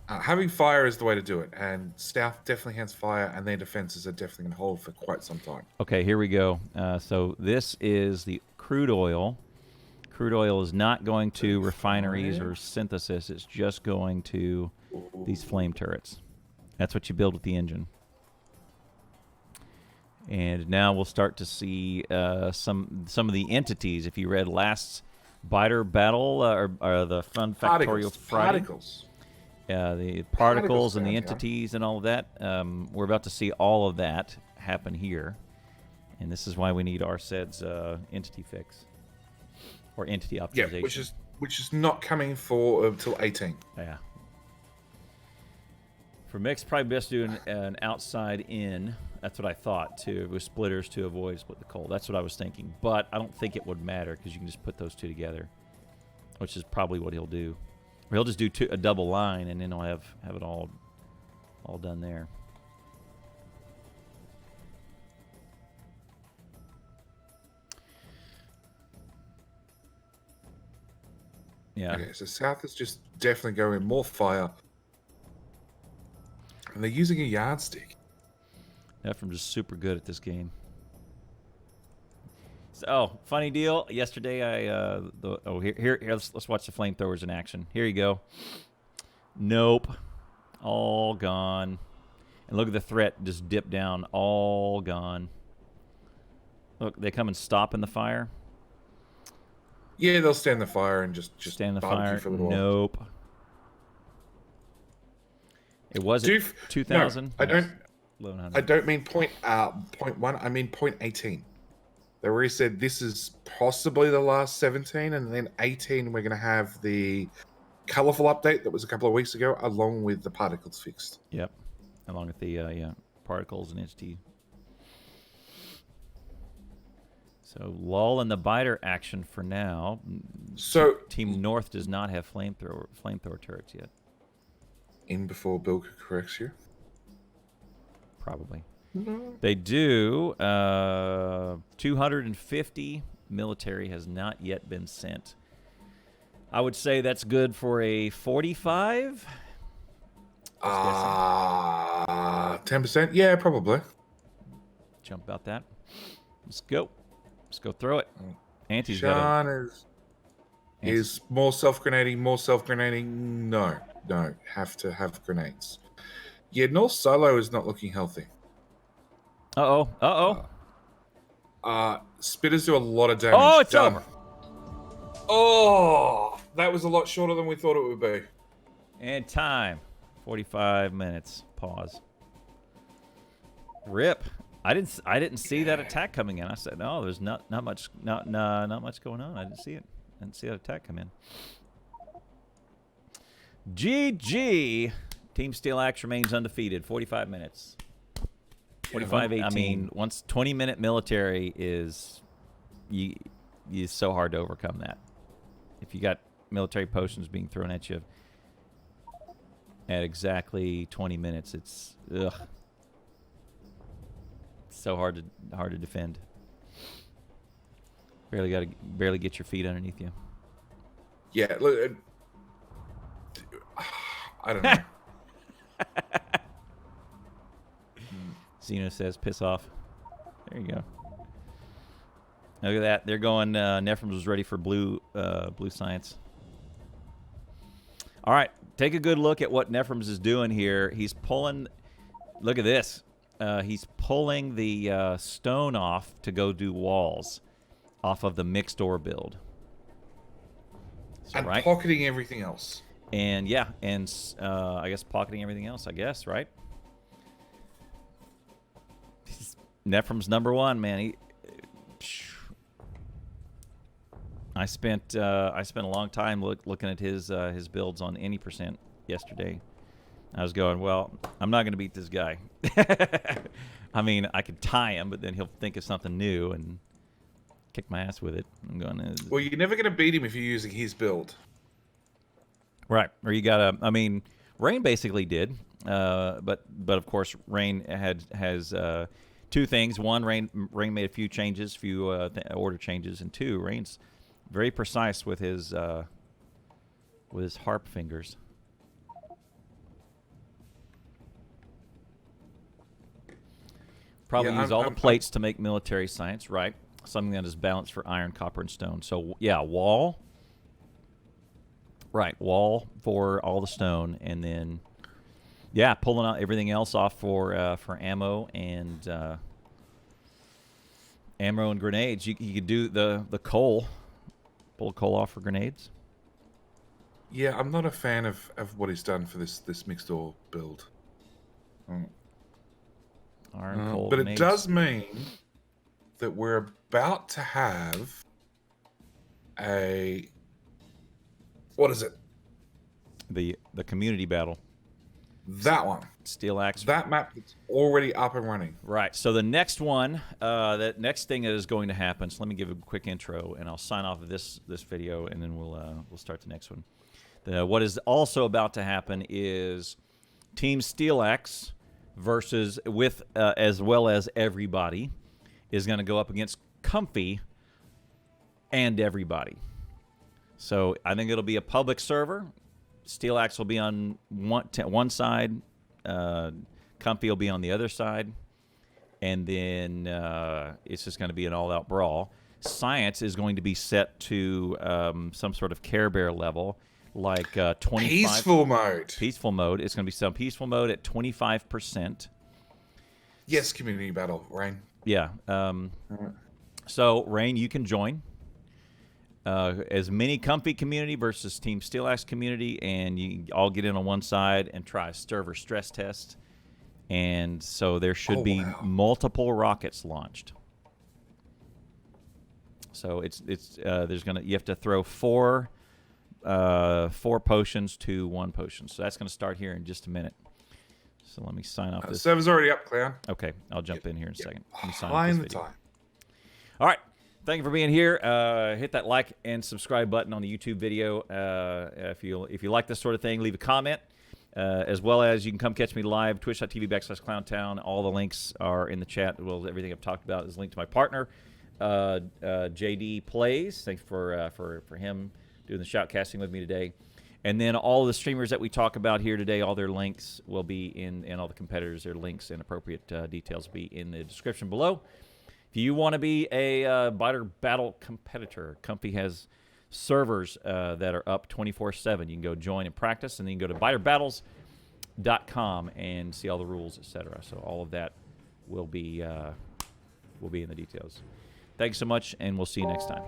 Speaker 2: Having fire is the way to do it, and South definitely has fire, and their defenses are definitely going to hold for quite some time.
Speaker 1: Okay, here we go. So this is the crude oil. Crude oil is not going to refineries or synthesis. It's just going to these flame turrets. That's what you build with the engine. And now we'll start to see some of the entities. If you read last Biter Battle or the Fun Factorio Friday,
Speaker 2: Particles.
Speaker 1: the particles and the
Speaker 2: down here.
Speaker 1: entities and all of that, we're about to see all of that happen here. And this is why we need Arsed's entity fix or entity optimization.
Speaker 2: Yeah, which is not coming for until 18.
Speaker 1: Yeah. For mix, probably best to do an outside in. That's what I thought too, with splitters to avoid split the coal. That's what I was thinking, but I don't think it would matter because you can just put those two together, which is probably what he'll do. Or he'll just do a double line, and then he'll have it all done there. Yeah.
Speaker 2: Okay, so South is just definitely going more fire. And they're using a yardstick.
Speaker 1: Ephraim's just super good at this game. So, funny deal. Yesterday, here let's watch the flamethrowers in action. Here you go. Nope, all gone. And look at the threat just dip down, all gone. Look, they come and stop in the fire.
Speaker 2: Yeah, they'll stand the fire and just
Speaker 1: Stand the
Speaker 2: barbecue
Speaker 1: fire.
Speaker 2: for a little while.
Speaker 1: Nope. It was at 2,000.
Speaker 2: No,
Speaker 1: 1,100.
Speaker 2: I don't mean point 1. I mean point 18. They already said this is possibly the last 17, and then 18 we're going to have the colorful update that was a couple of weeks ago, along with the particles fixed.
Speaker 1: Yep, along with the particles and entity. So lull in the biter action for now.
Speaker 2: So
Speaker 1: Team North does not have flamethrower turrets yet.
Speaker 2: in before Bill corrects you.
Speaker 1: Probably. They do. 250 military has not yet been sent. I would say that's good for a 45.
Speaker 2: 10%? Yeah, probably.
Speaker 1: Jump about that. Let's go. Let's go throw it. Auntie's
Speaker 2: Sean
Speaker 1: got
Speaker 2: is more self-grenading, No, have to have grenades. Yeah, North Solo is not looking healthy.
Speaker 1: Uh-oh.
Speaker 2: Spitters do a lot of damage.
Speaker 1: Oh, it's
Speaker 2: Done.
Speaker 1: over.
Speaker 2: Oh, that was a lot shorter than we thought it would be.
Speaker 1: And time. 45 minutes. Pause. Rip. I didn't see that attack coming in. I said, no, there's not much going on. I didn't see it. I didn't see that attack come in. GG. Team Steelaxe remains undefeated. 45 minutes. 45-18. I mean, once 20-minute military is so hard to overcome that. If you got military potions being thrown at you at exactly 20 minutes, it's so hard to defend. Barely get your feet underneath you.
Speaker 2: Yeah, look, I don't know.
Speaker 1: Zeno says, piss off. There you go. Look at that. They're going, Nephrons was ready for blue science. All right. Take a good look at what Nephrons is doing here. He's pulling, look at this. He's pulling the stone off to go do walls off of the mixed ore build. So,
Speaker 2: And
Speaker 1: right?
Speaker 2: pocketing everything else.
Speaker 1: And yeah, and I guess pocketing everything else, I guess, right? Nephrom's #1, man. I spent a long time looking at his builds on any percent yesterday. I was going, well, I'm not going to beat this guy. I mean, I could tie him, but then he'll think of something new and kick my ass with it. I'm going.
Speaker 2: Well, you're never going to beat him if you're using his build.
Speaker 1: Right, or you gotta. I mean, Rain basically did, but of course, Rain has two things. One, Rain made a few changes, order changes, and two, Rain's very precise with his harp fingers. Probably use all the plates to make military science, right? Something that is balanced for iron, copper, and stone. So yeah, wall. Right, wall for all the stone, and then, yeah, pulling out everything else off for ammo and Ammo and grenades. You could do the coal. Pull coal off for grenades.
Speaker 2: Yeah, I'm not a fan of what he's done for this mixed ore build.
Speaker 1: Iron coal
Speaker 2: But
Speaker 1: grenades.
Speaker 2: it does mean that we're about to have a... What is it?
Speaker 1: The community battle.
Speaker 2: That one.
Speaker 1: Steelaxe.
Speaker 2: That map is already up and running.
Speaker 1: Right. So the next one, that next thing that is going to happen. So let me give a quick intro, and I'll sign off of this video, and then we'll start the next one. What is also about to happen is Team Steelaxe versus with as well as everybody is going to go up against Comfy and everybody. So I think it'll be a public server. Steelaxe will be on one side. Comfy will be on the other side. And then it's just going to be an all-out brawl. Science is going to be set to some sort of Care Bear level, like 25.
Speaker 2: Peaceful mode.
Speaker 1: Peaceful mode. It's going to be some peaceful mode at 25%.
Speaker 2: Yes, community battle, Rain.
Speaker 1: Yeah. So, Rain, you can join. As many Comfy community versus Team Steelaxe community, and you all get in on one side and try a server stress test. And so there should be multiple rockets launched. So you have to throw four potions to one potion. So that's going to start here in just a minute. So let me sign off this.
Speaker 2: Server's already up, Clown.
Speaker 1: Okay, I'll jump in here in a second. Let me sign off
Speaker 2: Fine
Speaker 1: this
Speaker 2: the
Speaker 1: video.
Speaker 2: time.
Speaker 1: All right. Thank you for being here. Hit that like and subscribe button on the YouTube video. If you like this sort of thing, leave a comment. As well as you can come catch me live, twitch.tv/clowntown. All the links are in the chat. Well, everything I've talked about is linked to my partner, JD Plays. Thanks for him doing the shoutcasting with me today. And then all of the streamers that we talk about here today, all their links will be in, and all the competitors, their links and appropriate details will be in the description below. If you want to be a Biter Battle competitor, Comfy has servers that are up 24/7. You can go join and practice, and then you can go to biterbattles.com and see all the rules, etc. So all of that will be in the details. Thanks so much, and we'll see you next time.